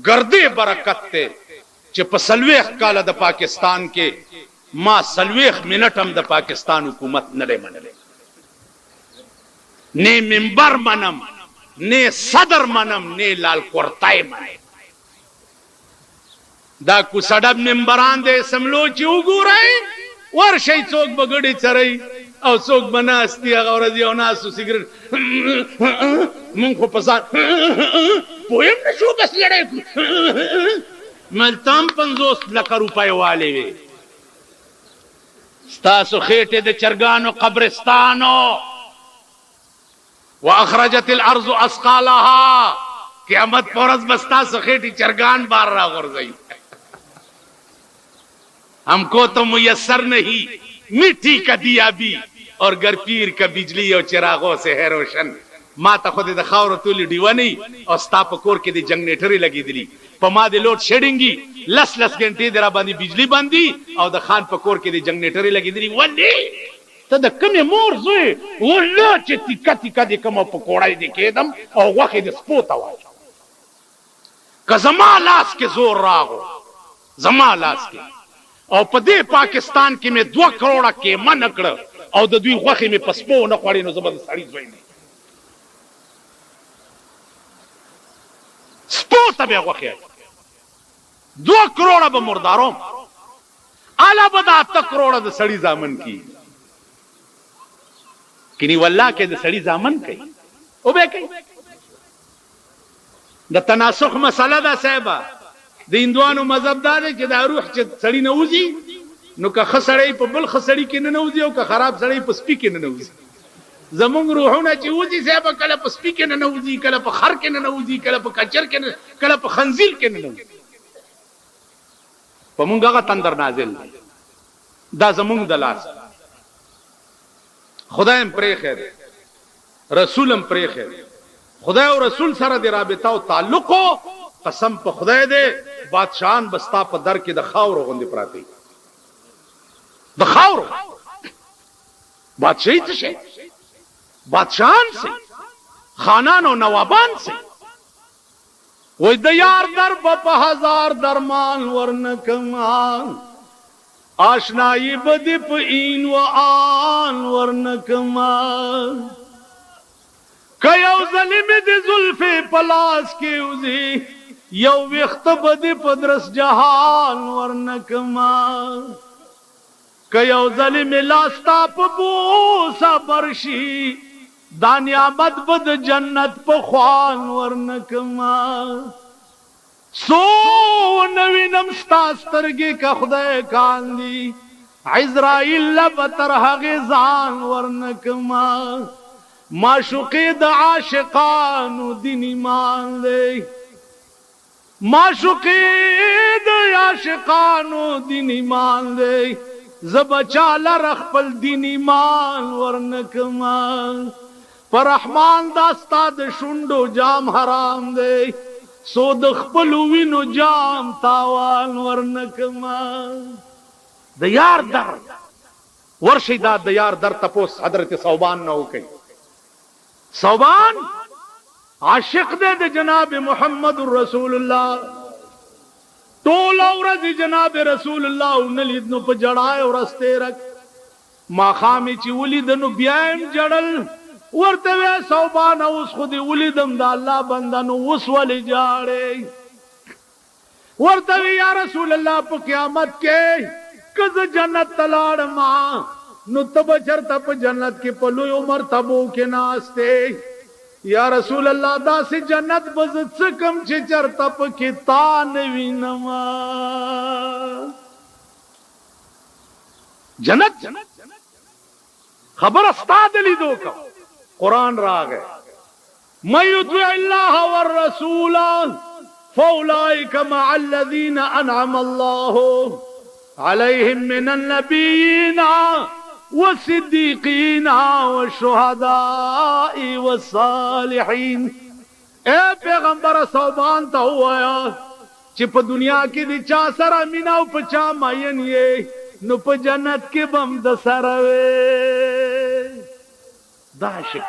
ګردې برکت ته چې په سلويخ کاله د پاکستان کې ما سلويخ منټ هم د پاکستان حکومت نه لري منلې نه منبر منم نه صدر منم نه لال کورتای منم دا کو سړب منبران دې سملو چې وګورئ ورشي څوک بغړي چرای او څوک بناستي هغه ورځ یو ناسو سیګریټ مونږ په پسا پویم نشو بس لړې ملتام 50 لک روپۍ والے وي ستاسو خېټه د چرګانو قبرستانو واخرجت الارض اثقالها قیامت پرز بستا سو خېټي چرګان بار را غورځي. हमको तो मुयस्सर नहीं मिट्टी का दिया भी और घर पीर का बिजली और चिरागों से है रोशन. ما ته خود د خاور تولی دیوانی او ستا په کور کې د جنریټري لګې دي په ما د لوډ شیډینګي لس غنټې درا باندې بجلی باندې او د خان په کور کې د جنریټري لګې دي ولې ته د کومه مور زوی ولا چې ټیکا ټیکا د کوم په کوړای دي کېدم او واخې د سپوتا وای که زما لاس کې زور راغو زما لاس کې او په دې پاکستان کې مې 2 کروڑه کې من کړ او د دوی غوخې مې پسپو نه خوړې نو زبر سړی زوی نه سپو ته به غوخې 2 کروڑه به مرداروم الا بدا 8 کروڑه د سړی ځامن کی کینی والله کې د سړی ځامن کوي او به کوي د تناسخ مسله ده صاحب د هندوانو مذهب دا دی چې دا روح چې سړی نه وځي نو که خسړی په بل خسړی کې نه وځي او که خراب سړی په سپی کې نه وځي زمونږ روحونه چې وځي صاحب کله په سپی کې نه وځي کله په خر کې نه وځي کله په کچر کې نه کله په خنزیر کې نه وځي په مونږ هغه تندر نازل دا زمونږ د لاس خدایم پرې خیر رسولم پرې خیر خدای او رسول سره د رابطه او تعلق قسم په خدای دې بادشاہان بستا په در کې د خاور غوندې پراته د خاور بادشاہي څه شي بادشاہان سي خانان او نوابان سي وای د یار در په هزار درمان ورنکمان آشنایی بدی په این و آن ورنکمان کيو ظلم دي زلف پلاس کې وزي یو وخت بدی پدرس جهان ورنکما کيو ظلم لاستا په بو صبرشي دانیامت بد جنت په خوان ورنکما سو نوینم ستاسترګي کا خدای کاندي عزرائیل لبتر هغه ځان ورنکما معشوقی د عاشقانو دین ایمان دی معشوقی د عاشقانو دین ایمان دی زبچال رخپل دین ایمان ورنکما پر رحمان داستا د شوندو جام حرام دی سو د خپل وینو جام تاوان ورنکما د یار در ورشي دا د یار در تپوس حضرت ثوبان نو کوي. ثوبان عاشق دے د جناب محمد رسول الله، ټول ورځ جناب رسول الله ونلید نو په جړای ورسته رک ما خامي چې ولید نو بیایم جړل ورته ثوبان اوس خو دی ولیدم دا الله بندانو اوس ولې جاړې ورته یا رسول الله په قیامت کې کز جنت تلاړ ما نو تب چرته په جنت کې په لوی عمر تبو کې ناشته یا رسول الله دا سي جنت بز څه کم چې چرته په کې تا نه وینم جنت خبر استاد لیدو کا قرآن راغ من يطع الله والرسول فاولئك مع الذين انعم الله عليهم من النبيين والصديقين والشهداء والصالحين. اے پیغمبر ثوبان ته وایا چې په دنیا کې د چا سره مینا او په چا ماین یې نو په جنت کې بم د سره وې دا شک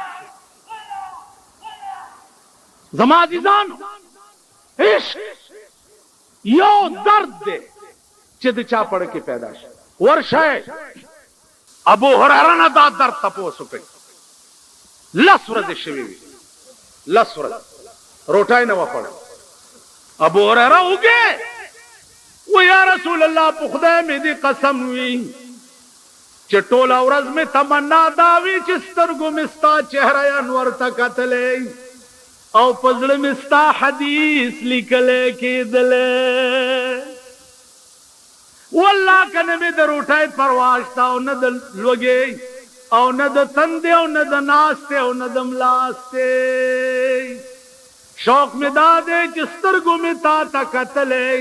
زما عزیزان عشق یو درد دے چې د چا پړ کې پیدا شي ورشه ابو هريره نه دا درد تاسو کوي لس ورځې شوي لس ورځې روټای نه وخوړ ابو هريره وګه و یا رسول الله په خدای مې دې قسم وي چې ټول ورځ مې تمنا دا وی چې سترګو مې ستا چهره انور ته کتلې او پزړه مې ستا حدیث لیکلې کېدلې والله کنه مې د روټای پرواز تا او نه د لوګي او نه د تندې او نه د ناشته او نه د ملاسته شوق مې دا دې چې سترګو مې تا ته کتلې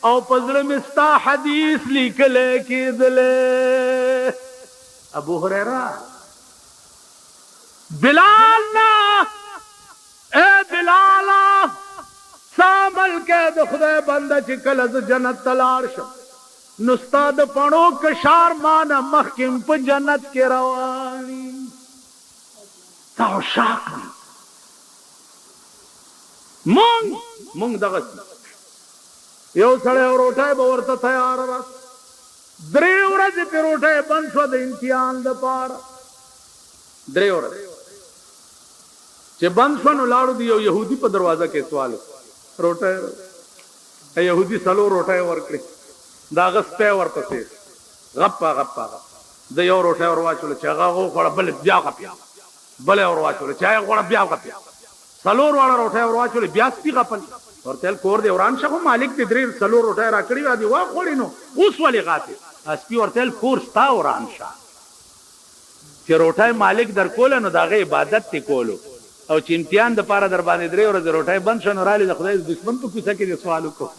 او پزړه مې ستا حدیث لیکلې کېدلې. ابو هريره بلال نا اے بلال سامل کې د خدای بنده چې کله ز جنت تلار شو نو استاد پړو کشار مان مخکم په جنت کې رواني تا شاک مونږ دغه یو سړی روټای به ورته تیار را درې ورځې په روټای بند شو د امتحان د پاره درې ورځې چې بند شو نو لاړو دی یو يهودي په دروازه کې سوال روټای يهودي سلو روټای ورکړي دا غسپه ورپسې غپا د یو روټای ورواچول چې هغه غوړ بل بیا غپیا بل ورواچول چې هغه غوړ بیا غپیا سلو ور روټای ورواچول بیا سپی غپل ورته کور دی وران شغه مالک دې درې سلو روټای راکړي وادي وا خوري نو اوس ولې غاته اسپی ورته کور ستا وران شه چې روټای مالک در کول نو داغه عبادت تی کولو او چې امتحان د پاره در باندې درې ورځې روټای بند شنو را لې د خدای دشمن په کوڅه کې سوال وکړو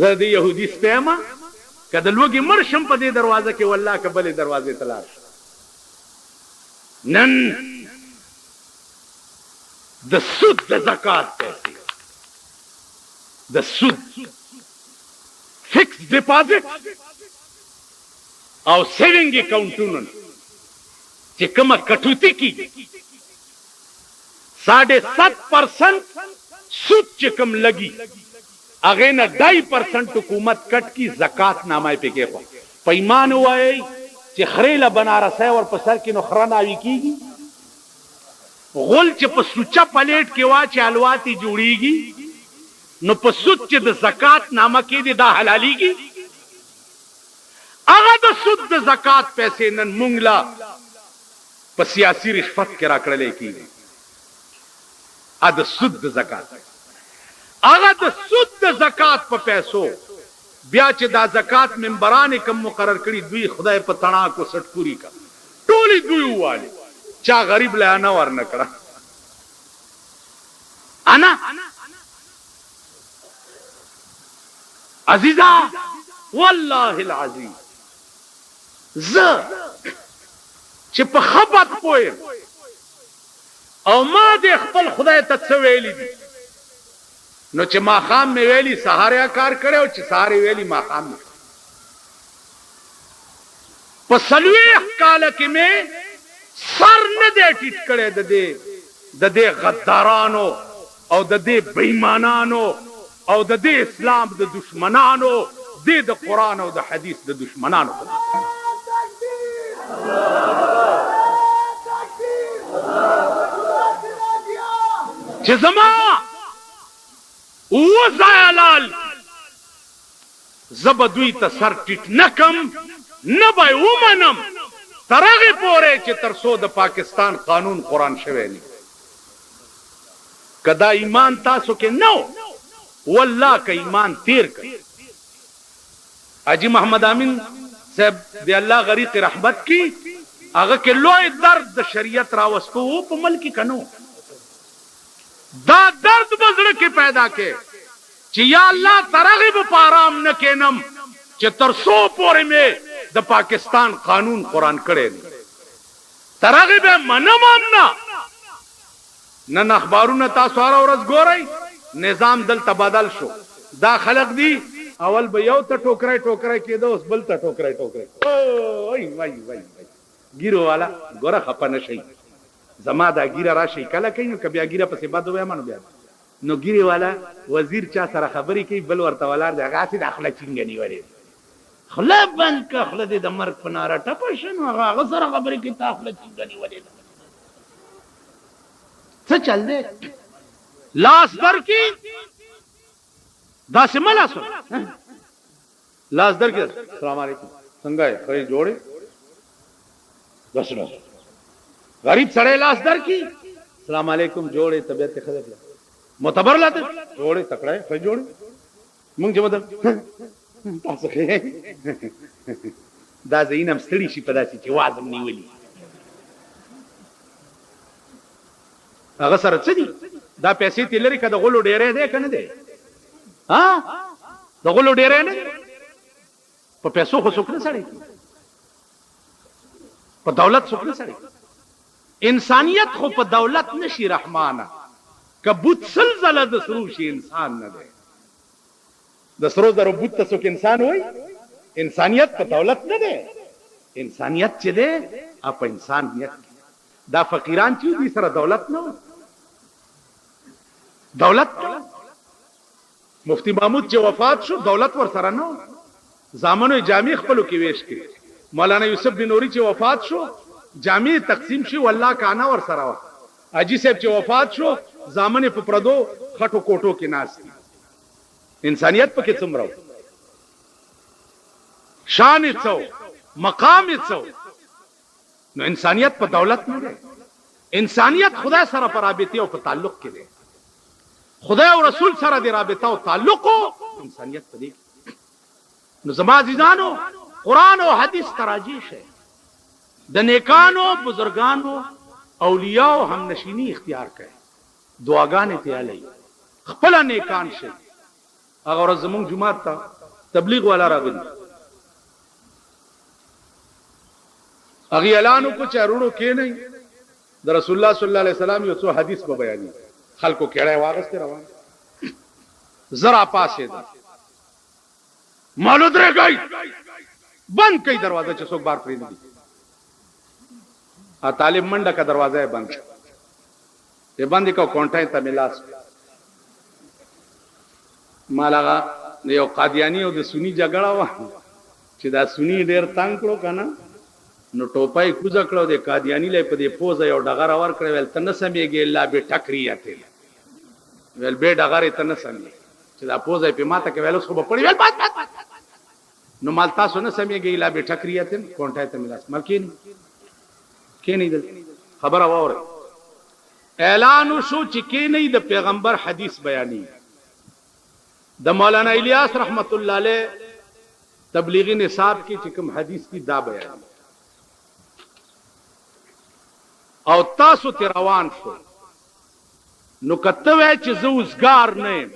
زه د يهودي سپېما کله لوګي مرشم په دې دروازه کې والله کبلې دروازې تلاش نن د سود د زکات پیسې د سود فکس ډیپازټ او سیوینګ اکاؤنټونو چې کومه کټوتی کی 7.5% سود چې کوم لګي اغه نه 2.5% حکومت کټ کی زکات نامه په کې خو پیمان وای چې خریله بنارسه ور په سر کې نو خرانه وی کیږي غول چې په سوچا پلیټ کې واچ الواتی جوړیږي نو په سود چې د زکات نامه کې دي دا حلاليږي هغه د سود د زکات پیسې نن مونږلا په سیاسي رشوت کې راکړلې کیږي ا د سود د زکات هغه د سود د زکات په پیسو بیا چې دا زکات منبران کم مقرر کړي دوی خدای په تڼا کو سټکوري کا ټولي دوی واله چا غریب له نه ور نکړه انا عزیزا والله العظیم ز چې په خبرت پوي او ما دې خپل خدای ته څویلې دي نو چې ماخام مې ویلي سهار کار کړی او چې سهار ویلي ماخام مې په 40 کاله کې مې سر نه دی ټیټ کړی د دې غدارانو او د دې بېایمانانو او د دې اسلام د دشمنانو د قرآن او د حدیث د دشمنانو چې زما وزایلال زب دوی ته سر ټیټ نکم نه به ومنم تر هغې پورې چې تر څو د پاکستان قانون قرآن شوی نه که دا ایمان تاسو کې نه والله که ایمان تیر کړ حاجی محمد امین صاحب دی الله غریق رحمت کی هغه کې لوی درد د شریعت راوستو په ملک کې کنو دا درد بزړه کې پیدا کې چې یا الله ترغب په آرام نه کینم چې تر څو پورې مې د پاکستان قانون قرآن کړی ترغب منم نه نن اخبارونه تاسو هر ورځ ګورئ نظام دلته بدل شو دا خلق دی اول به یو ته ټوکرای کېده اوس بل ته ټوکرای وای وای وای ګیرو والا ګوره خپه نه شي زما دا ګیره راشي کله کوي نو که بیا ګیره پسې بد ووایم نو بیا نو ګیره والا وزیر چا سره خبرې کوي بل ورته ولاړ دی هغه د خله چینګه نیولې خله بند که خله دې د مرګ په ناره ټپه شي نو هغه سره خبرې کوي تا خله چینګه نیولې څه چل دی لاس در کی دا سملا سو لاس در کی السلام علیکم څنګه یې خې جوړې بس نو غریب سړی لاس در کی السلام علیکم جوړې طبیعت خدای معتبر لاته جوړې تکړه خې جوړې مونږ جوړ تاسو خې دا زینم ستړي شي په داسې چې وازم نیولې هغه سره څه دي دا پیسې تلری کده غلو ډېرې ده کنه ده ها د غلو ډېرې نه په پیسو خو څوک نه سړی په دولت څوک نه سړی انسانیت خو په دولت نشي رحمانه کبوت سلزله د سرو شي انسان نه ده د سرو زرو بوت ته څوک انسان وای انسانیت په دولت نه ده انسانیت چې ده په انسانیت دا فقیران چې دي سره دولت نه دولت مفتی محمود چې وفات شو دولت ور سره نه زامنو جامع خپلو کې ویش کړي مولانا یوسف بن نوری چې وفات شو جامع تقسیم شي والله کانا ور سره وا حاجی صاحب چې وفات شو زامن په پردو خټو کوټو کې ناس انسانیت پکې څومره شان څو مقام څو نو انسانیت په دولت نه ده انسانیت خدای سره پر رابطه او په تعلق کې ده خدای او رسول سره د رابطه او تعلق انسانیت په دې نو زما عزیزانو قرآن او حدیث تراجی شه د نیکانو بزرگانو اولیاء او هم نشینی اختیار کړي دعاګانې تیالي خپل نیکان شه هغه ورځ زموږ جمعه ته تبلیغ والا راغلی هغه اعلان کو چارونو کې نه د رسول الله صلی الله علیه وسلم یو څو حدیث په بیانې خلکو کېړای واغسته روان زرا پاسې ده مالو درې گئی بند کړي دروازه چې څوک بار پرې نه دي ا طالب منډه کا دروازه بند یہ بند کو کونټای ته ملاس مالاغا یو قادیانی او د سنی جګړه و چې دا سنی ډیر تنگ کړو کنه نو ټوپای کوزه کړو د قادیانی لې په دې پوز یو ډغره ور کړو ول تنه سمېږي الله به ټکریاته ول به ډغره تنه سمې چې دا پوز په ماته کې ویل خو په پړی ول بات نو مال تاسو نه سمېږي الله به ټکریاته کونټای ته ملاس ملکین کې نه دل خبره وره اعلان شو چې کې نه د پیغمبر حدیث بیانې د مولانا الیاس رحمت الله علیه تبلیغی نصاب کې چې کوم حدیث کی دا بیان او تاسو تی روان شو نو کته وای چې زه وزګار نه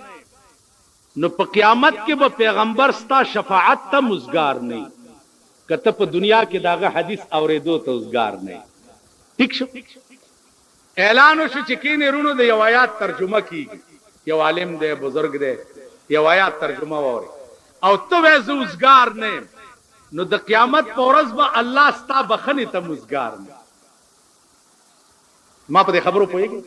نو په قیامت کې به پیغمبر ستا شفاعت ته مزګار نه کته په دنیا کې داغه حدیث اوریدو ته وزګار نه ٹھیک شو اعلان شو چې کینې رونو د یو آیات ترجمه کیږي یو عالم دی بزرگ دی یو آیات ترجمه ووري او ته وې زوزګار نه نو د قیامت په ورځ به الله ستا بخنه ته مزګار نه. ما په خبرو پوهیږي